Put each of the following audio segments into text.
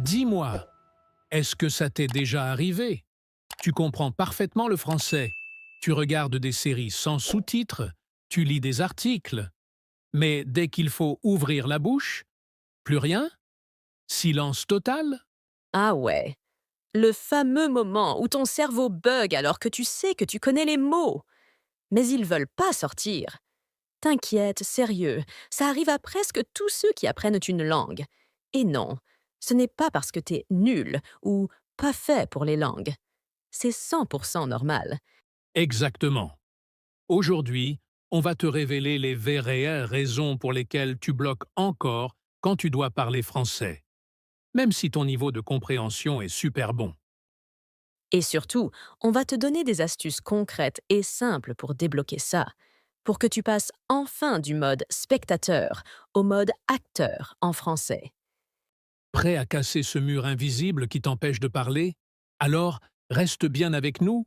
Dis-moi, est-ce que ça t'est déjà arrivé? Tu comprends parfaitement le français. Tu regardes des séries sans sous-titres, tu lis des articles. Mais dès qu'il faut ouvrir la bouche, plus rien? Silence total? Ah ouais, le fameux moment où ton cerveau bug alors que tu sais que tu connais les mots, mais ils veulent pas sortir. T'inquiète, sérieux, ça arrive à presque tous ceux qui apprennent une langue. Et non, ce n'est pas parce que t'es nul ou pas fait pour les langues. C'est 100% normal. Exactement. Aujourd'hui, on va te révéler les réelles raisons pour lesquelles tu bloques encore quand tu dois parler français, même si ton niveau de compréhension est super bon. Et surtout, on va te donner des astuces concrètes et simples pour débloquer ça, pour que tu passes enfin du mode spectateur au mode acteur en français. Prêt à casser ce mur invisible qui t'empêche de parler? Alors, reste bien avec nous,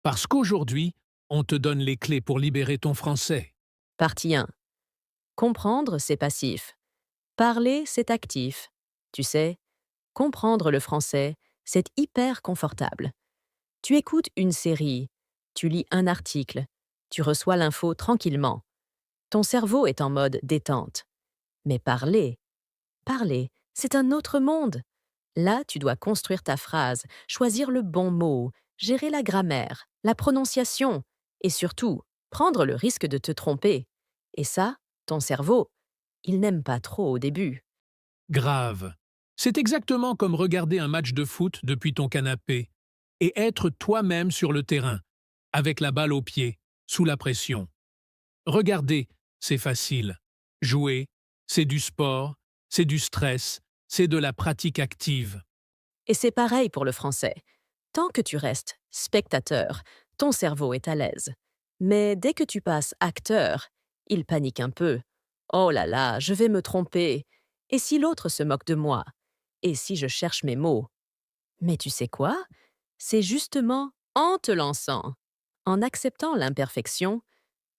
parce qu'aujourd'hui, on te donne les clés pour libérer ton français. Partie 1. Comprendre, c'est passif. Parler, c'est actif. Tu sais, comprendre le français, c'est hyper confortable. Tu écoutes une série, tu lis un article, tu reçois l'info tranquillement. Ton cerveau est en mode détente. Mais parler, c'est un autre monde. Là, tu dois construire ta phrase, choisir le bon mot, gérer la grammaire, la prononciation et surtout, prendre le risque de te tromper. Et ça, ton cerveau, il n'aime pas trop au début. Grave. C'est exactement comme regarder un match de foot depuis ton canapé et être toi-même sur le terrain, avec la balle au pied, sous la pression. Regarder, c'est facile. Jouer, c'est du sport, c'est du stress, c'est de la pratique active. Et c'est pareil pour le français. Tant que tu restes spectateur, ton cerveau est à l'aise. Mais dès que tu passes acteur, il panique un peu. Oh là là, je vais me tromper. Et si l'autre se moque de moi? Et si je cherche mes mots? Mais tu sais quoi? C'est justement en te lançant, en acceptant l'imperfection,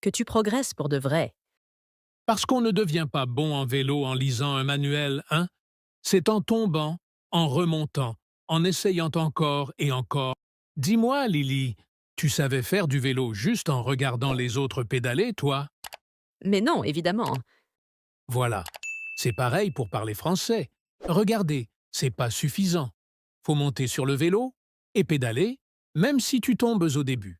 que tu progresses pour de vrai. Parce qu'on ne devient pas bon en vélo en lisant un manuel, hein? C'est en tombant, en remontant, en essayant encore et encore. Dis-moi, Lily, tu savais faire du vélo juste en regardant les autres pédaler, toi? Mais non, évidemment. Voilà. C'est pareil pour parler français. Regardez, c'est pas suffisant. Faut monter sur le vélo et pédaler, même si tu tombes au début.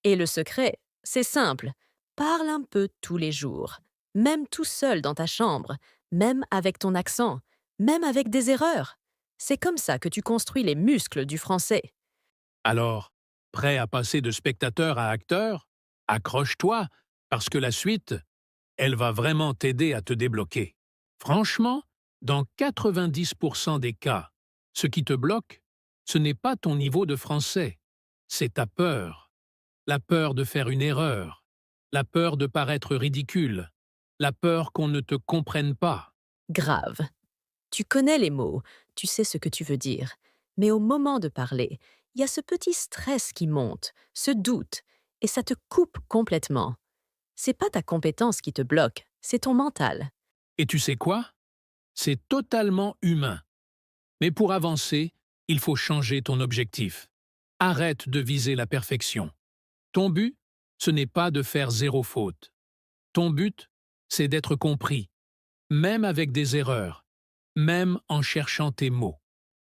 Et le secret, c'est simple. Parle un peu tous les jours, même tout seul dans ta chambre, même avec ton accent, même avec des erreurs. C'est comme ça que tu construis les muscles du français. Alors, prêt à passer de spectateur à acteur? Accroche-toi, parce que la suite, elle va vraiment t'aider à te débloquer. Franchement, dans 90% des cas, ce qui te bloque, ce n'est pas ton niveau de français, c'est ta peur. La peur de faire une erreur, la peur de paraître ridicule, la peur qu'on ne te comprenne pas. Grave. Tu connais les mots, tu sais ce que tu veux dire. Mais au moment de parler, il y a ce petit stress qui monte, ce doute, et ça te coupe complètement. C'est pas ta compétence qui te bloque, c'est ton mental. Et tu sais quoi? C'est totalement humain. Mais pour avancer, il faut changer ton objectif. Arrête de viser la perfection. Ton but, ce n'est pas de faire zéro faute. Ton but, c'est d'être compris, même avec des erreurs, même en cherchant tes mots.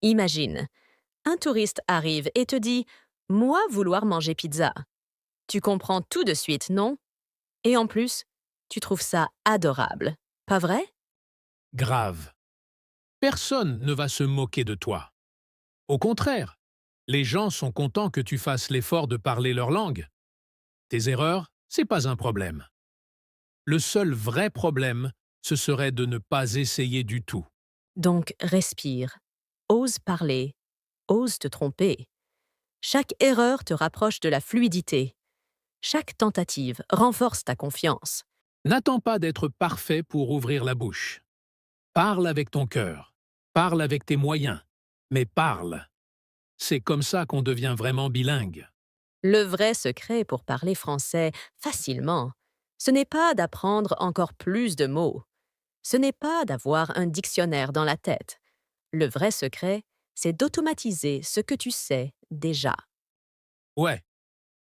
Imagine, un touriste arrive et te dit « Moi vouloir manger pizza ». Tu comprends tout de suite, non? Et en plus, tu trouves ça adorable, pas vrai? Grave. Personne ne va se moquer de toi. Au contraire, les gens sont contents que tu fasses l'effort de parler leur langue. Tes erreurs, c'est pas un problème. Le seul vrai problème, ce serait de ne pas essayer du tout. Donc respire, ose parler, ose te tromper. Chaque erreur te rapproche de la fluidité. Chaque tentative renforce ta confiance. N'attends pas d'être parfait pour ouvrir la bouche. Parle avec ton cœur. Parle avec tes moyens. Mais parle. C'est comme ça qu'on devient vraiment bilingue. Le vrai secret pour parler français facilement, ce n'est pas d'apprendre encore plus de mots. Ce n'est pas d'avoir un dictionnaire dans la tête. Le vrai secret, c'est d'automatiser ce que tu sais déjà. Ouais,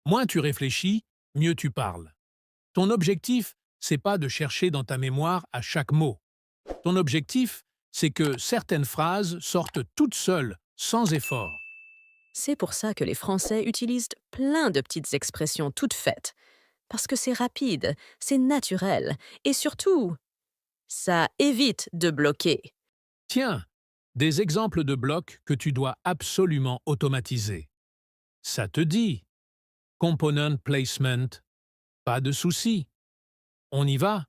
moins tu réfléchis, mieux tu parles. Ton objectif, c'est pas de chercher dans ta mémoire à chaque mot. Ton objectif, c'est que certaines phrases sortent toutes seules, sans effort. C'est pour ça que les Français utilisent plein de petites expressions toutes faites. Parce que c'est rapide, c'est naturel, et surtout, ça évite de bloquer. Tiens, des exemples de blocs que tu dois absolument automatiser. Ça te dit. Component placement. Pas de souci. On y va.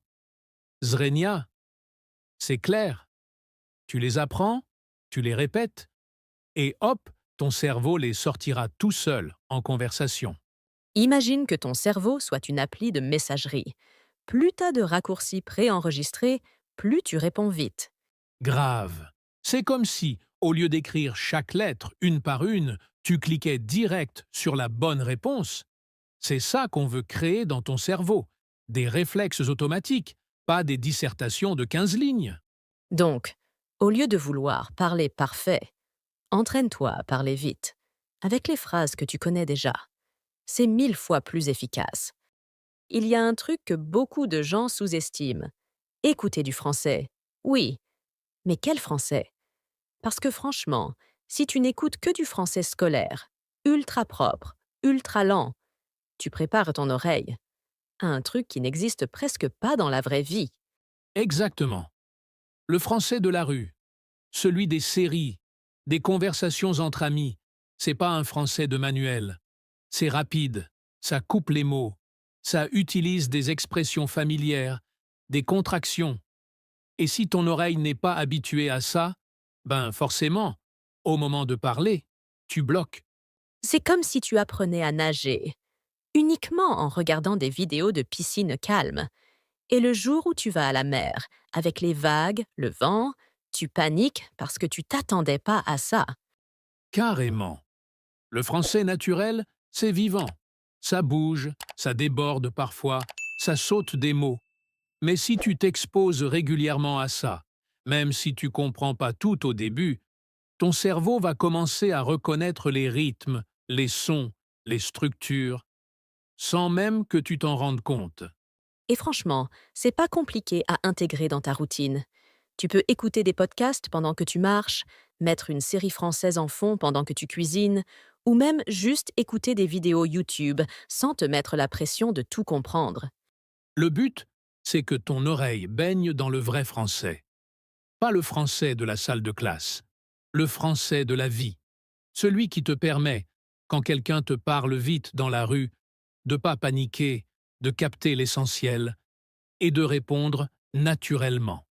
Zrenia. C'est clair. Tu les apprends, tu les répètes, et hop, ton cerveau les sortira tout seul en conversation. Imagine que ton cerveau soit une appli de messagerie. Plus t'as de raccourcis préenregistrés, plus tu réponds vite. Grave. C'est comme si, au lieu d'écrire chaque lettre une par une, tu cliquais direct sur la bonne réponse. C'est ça qu'on veut créer dans ton cerveau. Des réflexes automatiques, pas des dissertations de 15 lignes. Donc, au lieu de vouloir parler parfait, entraîne-toi à parler vite, avec les phrases que tu connais déjà. C'est 1000 fois plus efficace. Il y a un truc que beaucoup de gens sous-estiment. Écouter du français. Oui, mais quel français? Parce que franchement, si tu n'écoutes que du français scolaire, ultra propre, ultra lent, tu prépares ton oreille à un truc qui n'existe presque pas dans la vraie vie. Exactement. Le français de la rue, celui des séries, des conversations entre amis, c'est pas un français de manuel. C'est rapide, ça coupe les mots, ça utilise des expressions familières, des contractions. Et si ton oreille n'est pas habituée à ça, ben forcément, au moment de parler, tu bloques. C'est comme si tu apprenais à nager, uniquement en regardant des vidéos de piscine calme. Et le jour où tu vas à la mer, avec les vagues, le vent, tu paniques parce que tu t'attendais pas à ça. Carrément. Le français naturel, c'est vivant. Ça bouge, ça déborde parfois, ça saute des mots. Mais si tu t'exposes régulièrement à ça, même si tu comprends pas tout au début, ton cerveau va commencer à reconnaître les rythmes, les sons, les structures, sans même que tu t'en rendes compte. Et franchement, c'est pas compliqué à intégrer dans ta routine. Tu peux écouter des podcasts pendant que tu marches, mettre une série française en fond pendant que tu cuisines, ou même juste écouter des vidéos YouTube sans te mettre la pression de tout comprendre. Le but, c'est que ton oreille baigne dans le vrai français. Pas le français de la salle de classe, le français de la vie. Celui qui te permet, quand quelqu'un te parle vite dans la rue, de pas paniquer, de capter l'essentiel et de répondre naturellement.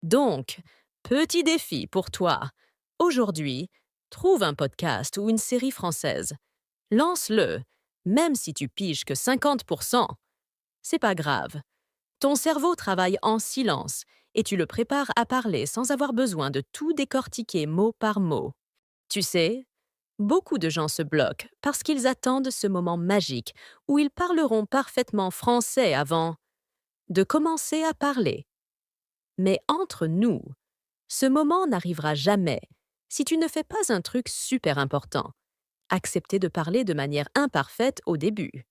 Donc, petit défi pour toi. Aujourd'hui, trouve un podcast ou une série française. Lance-le, même si tu piges que 50%. C'est pas grave. Ton cerveau travaille en silence et tu le prépares à parler sans avoir besoin de tout décortiquer mot par mot. Tu sais, beaucoup de gens se bloquent parce qu'ils attendent ce moment magique où ils parleront parfaitement français avant de commencer à parler. Mais entre nous, ce moment n'arrivera jamais si tu ne fais pas un truc super important. Accepter de parler de manière imparfaite au début.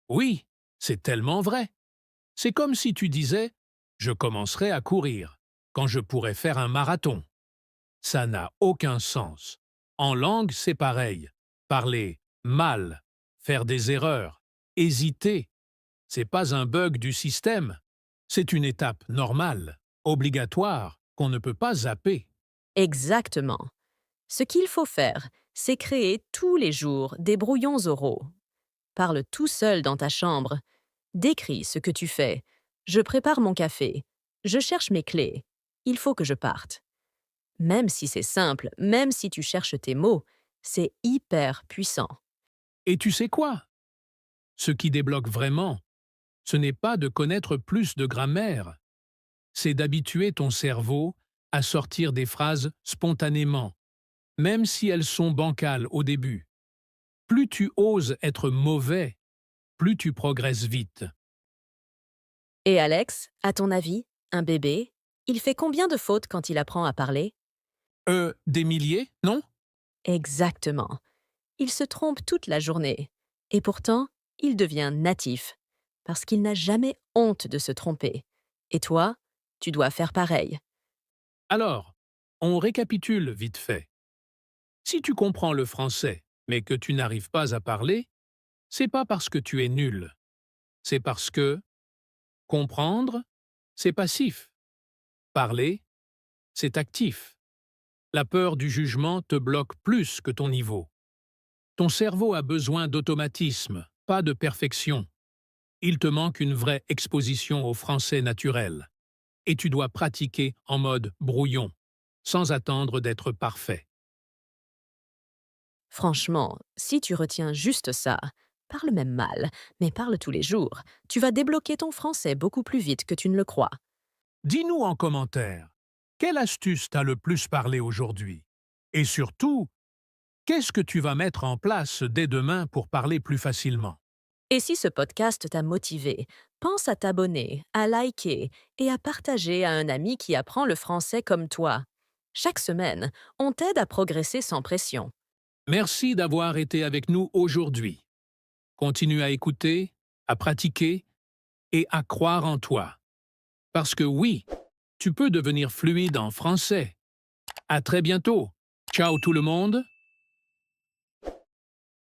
Oui, c'est tellement vrai. C'est comme si tu disais ⁇ Je commencerai à courir quand je pourrais faire un marathon ⁇ Ça n'a aucun sens. En langue, c'est pareil. Parler mal, faire des erreurs, hésiter, c'est pas un bug du système. C'est une étape normale, obligatoire, qu'on ne peut pas zapper. Exactement. Ce qu'il faut faire, c'est créer tous les jours des brouillons oraux. Parle tout seul dans ta chambre. Décris ce que tu fais. Je prépare mon café. Je cherche mes clés. Il faut que je parte. Même si c'est simple, même si tu cherches tes mots, c'est hyper puissant. Et tu sais quoi? Ce qui débloque vraiment, ce n'est pas de connaître plus de grammaire, c'est d'habituer ton cerveau à sortir des phrases spontanément, même si elles sont bancales au début. Plus tu oses être mauvais, plus tu progresses vite. Et Alex, à ton avis, un bébé, il fait combien de fautes quand il apprend à parler? Des milliers, non? Exactement. Il se trompe toute la journée. Et pourtant, il devient natif. Parce qu'il n'a jamais honte de se tromper. Et toi, tu dois faire pareil. Alors, on récapitule vite fait. Si tu comprends le français, mais que tu n'arrives pas à parler, c'est pas parce que tu es nul. C'est parce que comprendre, c'est passif. Parler, c'est actif. La peur du jugement te bloque plus que ton niveau. Ton cerveau a besoin d'automatisme, pas de perfection. Il te manque une vraie exposition au français naturel. Et tu dois pratiquer en mode brouillon, sans attendre d'être parfait. Franchement, si tu retiens juste ça, parle même mal, mais parle tous les jours, tu vas débloquer ton français beaucoup plus vite que tu ne le crois. Dis-nous en commentaire, quelle astuce t'a le plus parlé aujourd'hui? Et surtout, qu'est-ce que tu vas mettre en place dès demain pour parler plus facilement? Et si ce podcast t'a motivé, pense à t'abonner, à liker et à partager à un ami qui apprend le français comme toi. Chaque semaine, on t'aide à progresser sans pression. Merci d'avoir été avec nous aujourd'hui. Continue à écouter, à pratiquer et à croire en toi. Parce que oui, tu peux devenir fluide en français. À très bientôt. Ciao tout le monde.